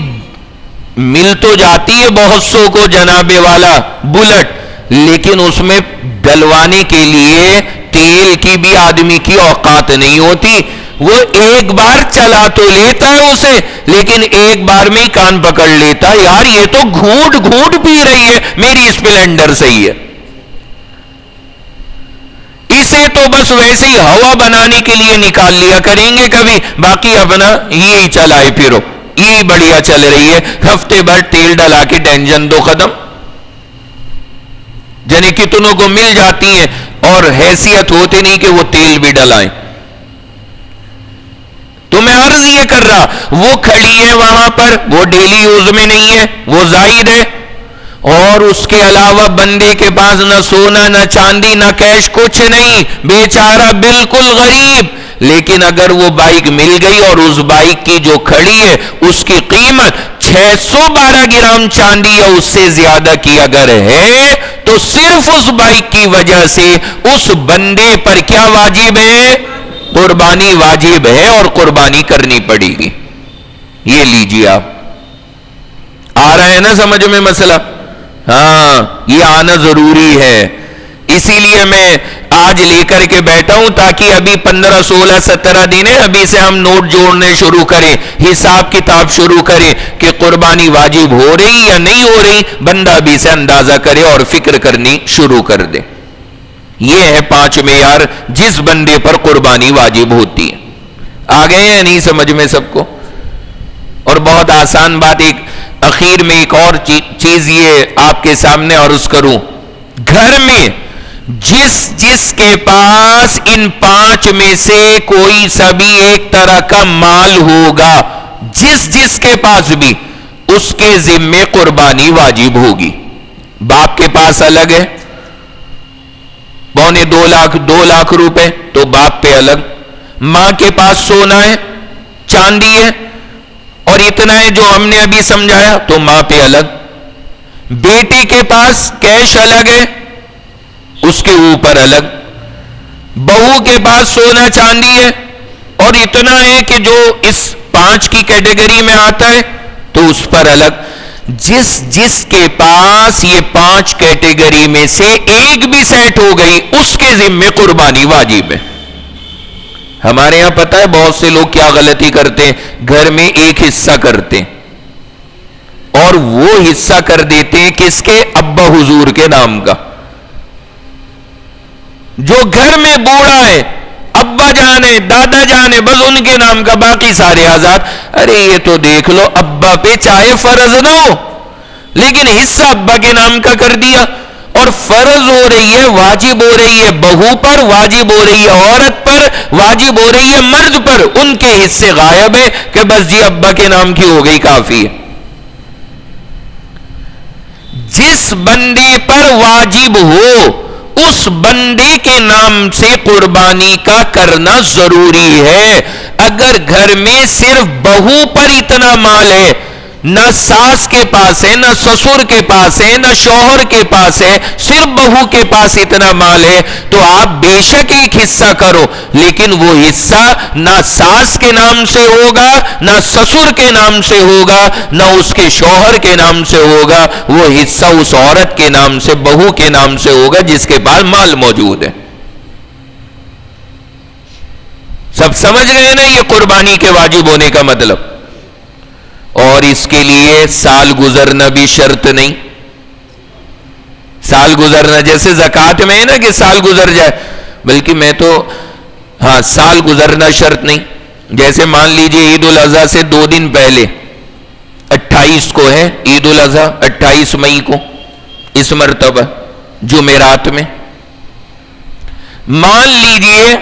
A: مل تو جاتی ہے بہت سو کو جناب والا بلٹ, لیکن اس میں ڈلوانے کے لیے تیل کی بھی آدمی کی اوقات نہیں ہوتی. وہ ایک بار چلا تو لیتا ہے اسے, لیکن ایک بار میں کان پکڑ لیتا, یار یہ تو گھونٹ گھونٹ پی رہی ہے, میری اسپلینڈر صحیح ہے. اسے تو بس ویسے ہی ہوا بنانے کے لیے نکال لیا کریں گے کبھی, باقی اپنا یہی چلائے پھرو, یہی بڑھیا چل رہی ہے. ہفتے بھر تیل ڈلا کے ٹینشن دو ختم. جنہیں کتنوں کو مل جاتی ہیں اور حیثیت ہوتے نہیں کہ وہ تیل بھی ڈلائیں. تو میں عرض یہ کر رہا, وہ کھڑی ہے وہاں پر, وہ ڈیلی یوز میں نہیں ہے, وہ زائد ہے, اور اس کے علاوہ بندے کے پاس نہ سونا نہ چاندی نہ کیش, کچھ نہیں, بیچارہ بالکل غریب. لیکن اگر وہ بائک مل گئی اور اس بائک کی جو کھڑی ہے اس کی قیمت 612 گرام چاندی یا اس سے زیادہ کی اگر ہے تو صرف اس بائک کی وجہ سے اس بندے پر کیا واجب ہے؟ قربانی واجب ہے اور قربانی کرنی پڑے گی. یہ لیجیے آپ. آ رہا ہے نا سمجھ میں مسئلہ؟ ہاں یہ آنا ضروری ہے. اسی لیے میں آج لے کر کے بیٹھا ہوں تاکہ ابھی 15 16 17 دن ہے, ابھی سے ہم نوٹ جوڑنے شروع کریں, حساب کتاب شروع کریں کہ قربانی واجب ہو رہی یا نہیں ہو رہی, بندہ ابھی سے اندازہ کرے اور فکر کرنی شروع کر دے. یہ ہے 5 معیار جس بندے پر قربانی واجب ہوتی ہے. آ گئے یا نہیں سمجھ میں سب کو؟ اور بہت آسان بات, ایک اخیر میں ایک اور چیز یہ آپ کے سامنے عرض کروں. گھر میں جس کے پاس ان 5 میں سے کوئی سا بھی ایک طرح کا مال ہوگا, جس کے پاس بھی, اس کے ذمے قربانی واجب ہوگی. باپ کے پاس الگ ہے 2 لاکھ روپے تو باپ پہ الگ. ماں کے پاس سونا ہے, چاندی ہے اور اتنا ہے جو ہم نے ابھی سمجھایا تو ماں پہ الگ. بیٹے کے پاس کیش الگ ہے, اس کے اوپر الگ. بہو کے پاس سونا چاندی ہے اور اتنا ہے کہ جو اس 5 کی کیٹیگری میں آتا ہے تو اس پر الگ. جس کے پاس یہ 5 کیٹیگری میں سے ایک بھی سیٹ ہو گئی اس کے ذمے قربانی واجب ہے. ہمارے یہاں پتہ ہے بہت سے لوگ کیا غلطی کرتے ہیں, گھر میں ایک حصہ کرتے ہیں اور وہ حصہ کر دیتے ہیں کس کے؟ ابا حضور کے نام کا. جو گھر میں بوڑھا ہے, ابا جان ہے, دادا جان ہے, بس ان کے نام کا, باقی سارے آزاد. ارے یہ تو دیکھ لو, ابا پہ چاہے فرض نہ ہو لیکن حصہ ابا کے نام کا کر دیا, اور فرض ہو رہی ہے, واجب ہو رہی ہے بہو پر, واجب ہو رہی ہے عورت پر, واجب ہو رہی ہے مرد پر. ان کے حصے غائب ہے کہ بس جی ابا کے نام کی ہو گئی, کافی ہے. جس بندے پر واجب ہو اس بندے کے نام سے قربانی کا کرنا ضروری ہے. اگر گھر میں صرف بہو پر اتنا مال ہے, نہ ساس کے پاس ہے, نہ سسر کے پاس ہے, نہ شوہر کے پاس ہے, صرف بہو کے پاس اتنا مال ہے, تو آپ بے شک ایک حصہ کرو, لیکن وہ حصہ نہ ساس کے نام سے ہوگا, نہ سسر کے نام سے ہوگا, نہ اس کے شوہر کے نام سے ہوگا. وہ حصہ اس عورت کے نام سے, بہو کے نام سے ہوگا جس کے پاس مال موجود ہے. سب سمجھ گئے نا یہ قربانی کے واجب ہونے کا مطلب؟ اور اس کے لیے سال گزرنا بھی شرط نہیں. سال گزرنا جیسے زکوٰۃ میں ہے نا کہ سال گزر جائے, بلکہ میں تو ہاں سال گزرنا شرط نہیں. جیسے مان لیجئے عید الاضحیٰ سے 2 دن پہلے 28 کو ہے عید الاضحیٰ, 28 مئی کو اس مرتبہ جمعرات میں. مان لیجئے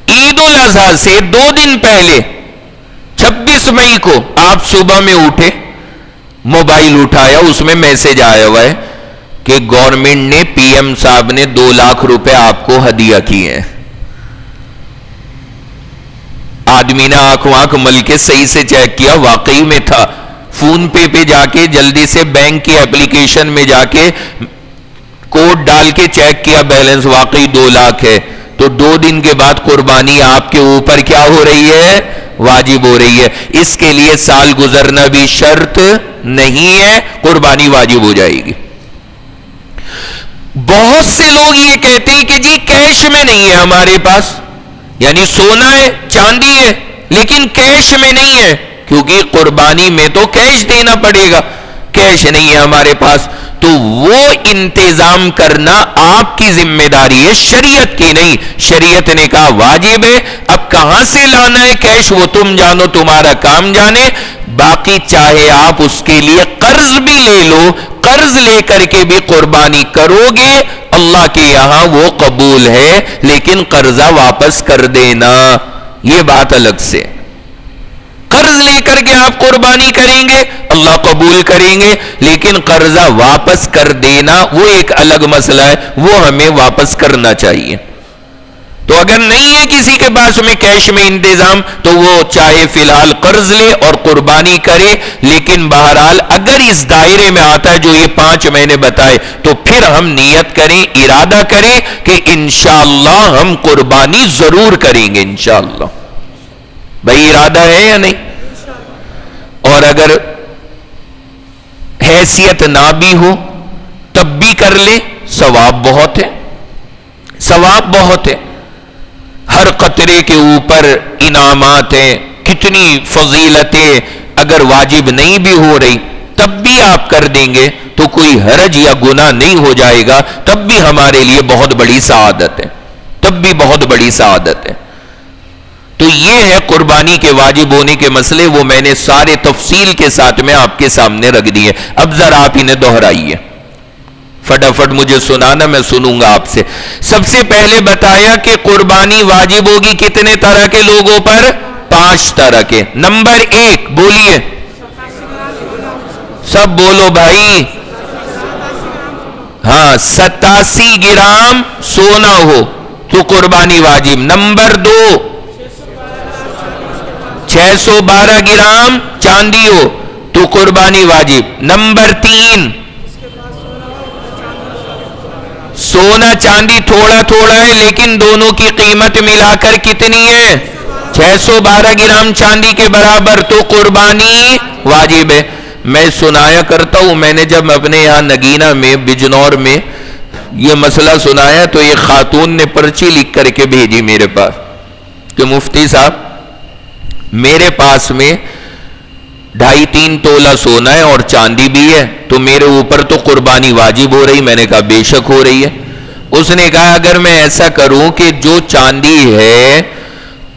A: عید الاضحیٰ سے 2 دن پہلے 26 مئی کو آپ صبح میں اٹھے, موبائل اٹھایا, اس میں میسج آیا ہوا ہے کہ گورنمنٹ نے, پی ایم صاحب نے 2 لاکھ روپے آپ کو ہدیہ کیے ہیں. آدمی نے آنکھ مل کے صحیح سے چیک کیا, واقعی میں تھا. فون پہ جا کے جلدی سے بینک کی اپلیکیشن میں جا کے کوڈ ڈال کے چیک کیا, بیلنس واقعی 2 لاکھ ہے. تو 2 دن کے بعد قربانی آپ کے اوپر کیا ہو رہی ہے؟ واجب ہو رہی ہے. اس کے لیے سال گزرنا بھی شرط نہیں ہے, قربانی واجب ہو جائے گی. بہت سے لوگ یہ کہتے ہیں کہ جی کیش میں نہیں ہے ہمارے پاس, یعنی سونا ہے, چاندی ہے, لیکن کیش میں نہیں ہے, کیونکہ قربانی میں تو کیش دینا پڑے گا. کیش نہیں ہے ہمارے پاس, تو وہ انتظام کرنا آپ کی ذمہ داری ہے, شریعت کی نہیں. شریعت نے کہا واجب ہے. اب کہاں سے لانا ہے کیش وہ تم جانو, تمہارا کام جانے. باقی چاہے آپ اس کے لیے قرض بھی لے لو, قرض لے کر کے بھی قربانی کرو گے, اللہ کے یہاں وہ قبول ہے, لیکن قرضہ واپس کر دینا, یہ بات الگ سے. قرض لے کر کے آپ قربانی کریں گے, اللہ قبول کریں گے, لیکن قرضہ واپس کر دینا وہ ایک الگ مسئلہ ہے, وہ ہمیں واپس کرنا چاہیے. تو اگر نہیں ہے کسی کے پاس میں کیش میں انتظام تو وہ چاہے فی الحال قرض لے اور قربانی کرے، لیکن بہرحال اگر اس دائرے میں آتا ہے جو یہ 5 میں نے بتائے تو پھر ہم نیت کریں، ارادہ کریں کہ انشاءاللہ ہم قربانی ضرور کریں گے انشاءاللہ۔ بھائی ارادہ ہے یا نہیں؟ اور اگر حیثیت نہ بھی ہو تب بھی کر لے، ثواب بہت ہے، ثواب بہت ہے، ہر قطرے کے اوپر انعامات ہیں، کتنی فضیلتیں، اگر واجب نہیں بھی ہو رہی تب بھی آپ کر دیں گے تو کوئی حرج یا گناہ نہیں ہو جائے گا، تب بھی ہمارے لیے بہت بڑی سعادت ہے، تب بھی بہت بڑی سعادت ہے۔ تو یہ ہے قربانی کے واجب ہونے کے مسئلے، وہ میں نے سارے تفصیل کے ساتھ میں آپ کے سامنے رکھ دیے، اب ذرا آپ انہیں دہرائیے، فٹافٹ مجھے سنانا، میں سنوں گا آپ سے۔ سب سے پہلے بتایا کہ قربانی واجب ہوگی کتنے طرح کے لوگوں پر؟ 5 طرح کے۔ نمبر 1 بولیے، سب بولو بھائی، ہاں 87 گرام سونا ہو تو قربانی واجب۔ نمبر 2 612 گرام چاندی ہو تو قربانی واجب۔ نمبر 3 سونا چاندی تھوڑا تھوڑا ہے لیکن دونوں کی قیمت ملا کر کتنی ہے؟ 612 گرام چاندی کے برابر، تو قربانی واجب ہے۔ میں سنایا کرتا ہوں، میں نے جب اپنے یہاں نگینہ میں بجنور میں یہ مسئلہ سنایا تو ایک خاتون نے پرچی لکھ کر کے بھیجی میرے پاس کہ مفتی صاحب میرے پاس میں 2.5-3 تولہ سونا ہے اور چاندی بھی ہے، تو میرے اوپر تو قربانی واجب ہو رہی۔ میں نے کہا بے شک ہو رہی ہے۔ اس نے کہا اگر میں ایسا کروں کہ جو چاندی ہے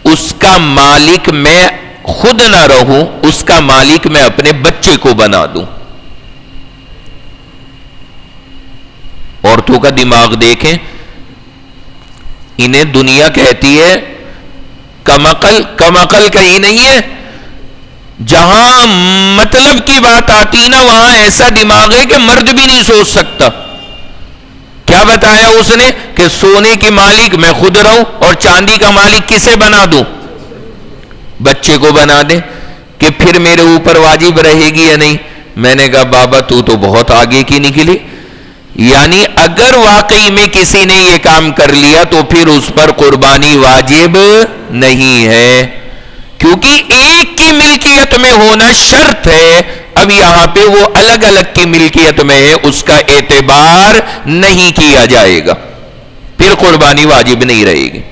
A: اس کا مالک میں خود نہ رہوں، اس کا مالک میں اپنے بچے کو بنا دوں۔ عورتوں کا دماغ دیکھیں، انہیں دنیا کہتی ہے کم عقل کہیں نہیں ہے، جہاں مطلب کی بات آتی نا وہاں ایسا دماغ ہے کہ مرد بھی نہیں سوچ سکتا۔ کیا بتایا اس نے کہ سونے کی مالک میں خود رہوں اور چاندی کا مالک کسے بنا دوں؟ بچے کو بنا دیں، کہ پھر میرے اوپر واجب رہے گی یا نہیں؟ میں نے کہا بابا تو بہت آگے کی نکلی، یعنی اگر واقعی میں کسی نے یہ کام کر لیا تو پھر اس پر قربانی واجب نہیں ہے، کیونکہ ایک کی ملکیت میں ہونا شرط ہے۔ اب یہاں پہ وہ الگ الگ کی ملکیت میں ہے، اس کا اعتبار نہیں کیا جائے گا، پھر قربانی واجب نہیں رہے گی۔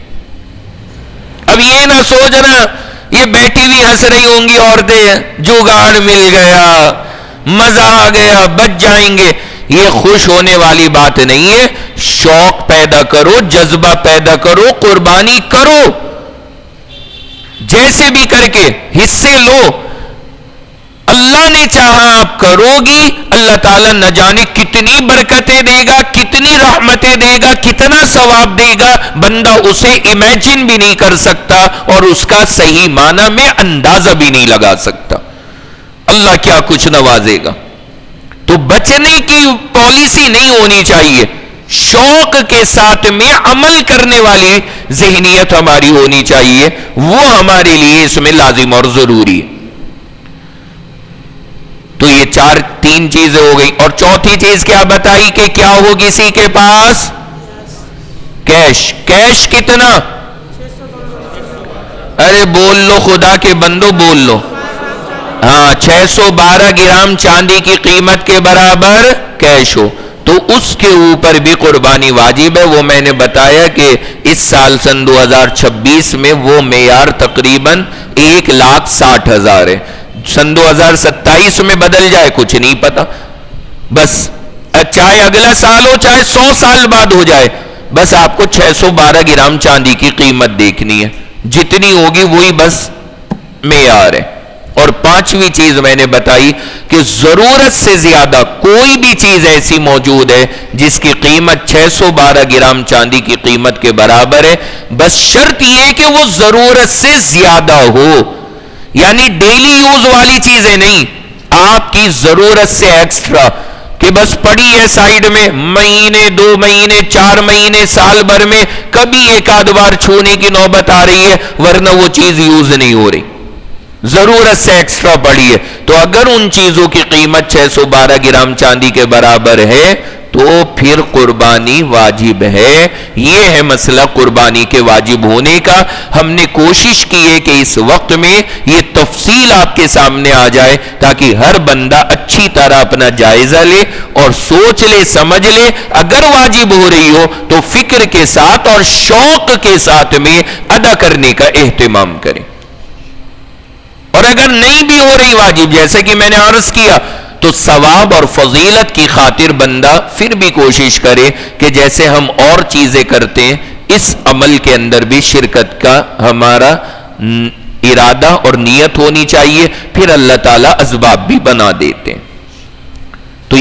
A: اب یہ نہ سوچنا یہ بیٹھی بھی ہنس رہی ہوں گی عورتیں، جگاڑ مل گیا، مزہ آ گیا، بچ جائیں گے، یہ خوش ہونے والی بات نہیں ہے۔ شوق پیدا کرو، جذبہ پیدا کرو، قربانی کرو، جیسے بھی کر کے حصے لو۔ اللہ نے چاہا آپ کرو گی، اللہ تعالیٰ نہ جانے کتنی برکتیں دے گا، کتنی رحمتیں دے گا، کتنا ثواب دے گا، بندہ اسے امیجن بھی نہیں کر سکتا اور اس کا صحیح معنی میں اندازہ بھی نہیں لگا سکتا۔ اللہ کیا کچھ نوازے گا۔ تو بچنے کی پالیسی نہیں ہونی چاہیے، شوق کے ساتھ میں عمل کرنے والی ذہنیت ہماری ہونی چاہیے، وہ ہمارے لیے اس میں لازم اور ضروری ہے۔ تو یہ 3 چیزیں ہو گئی، اور چوتھی چیز کیا بتائی کہ کیا ہو کسی کے پاس؟ کیش۔ کیش کتنا؟ ارے بول لو خدا کے بندو، بول لو۔ ہاں 612 گرام چاندی کی قیمت کے برابر کیش ہو تو اس کے اوپر بھی قربانی واجب ہے۔ وہ میں نے بتایا کہ اس سال سن 2026 میں وہ معیار تقریباً 1,60,000 ہے، سن 2027 میں بدل جائے کچھ نہیں پتا، بس چاہے اگلا سال ہو چاہے 100 سال بعد ہو جائے، بس آپ کو 612 گرام چاندی کی قیمت دیکھنی ہے، جتنی ہوگی وہی بس معیار ہے۔ اور 5ویں چیز میں نے بتائی کہ ضرورت سے زیادہ کوئی بھی چیز ایسی موجود ہے جس کی قیمت 612 گرام چاندی کی قیمت کے برابر ہے، بس شرط یہ کہ وہ ضرورت سے زیادہ ہو، یعنی ڈیلی یوز والی چیزیں نہیں، آپ کی ضرورت سے ایکسٹرا۔ کہ بس پڑی ہے سائیڈ میں، مہینے 2 مہینے 4 مہینے سال بھر میں کبھی ایک آدھ بار چھونے کی نوبت آ رہی ہے، ورنہ وہ چیز یوز نہیں ہو رہی، ضرورت سے ایکسٹرا پڑی ہے، تو اگر ان چیزوں کی قیمت 612 گرام چاندی کے برابر ہے تو پھر قربانی واجب ہے۔ یہ ہے مسئلہ قربانی کے واجب ہونے کا۔ ہم نے کوشش کی ہے کہ اس وقت میں یہ تفصیل آپ کے سامنے آ جائے تاکہ ہر بندہ اچھی طرح اپنا جائزہ لے اور سوچ لے، سمجھ لے، اگر واجب ہو رہی ہو تو فکر کے ساتھ اور شوق کے ساتھ میں ادا کرنے کا اہتمام کریں، اور اگر نہیں بھی ہو رہی واجب، جیسے کہ میں نے عرض کیا، تو ثواب اور فضیلت کی خاطر بندہ پھر بھی کوشش کرے کہ جیسے ہم اور چیزیں کرتے ہیں اس عمل کے اندر بھی شرکت کا ہمارا ارادہ اور نیت ہونی چاہیے، پھر اللہ تعالیٰ اسباب بھی بنا دیتے ہیں۔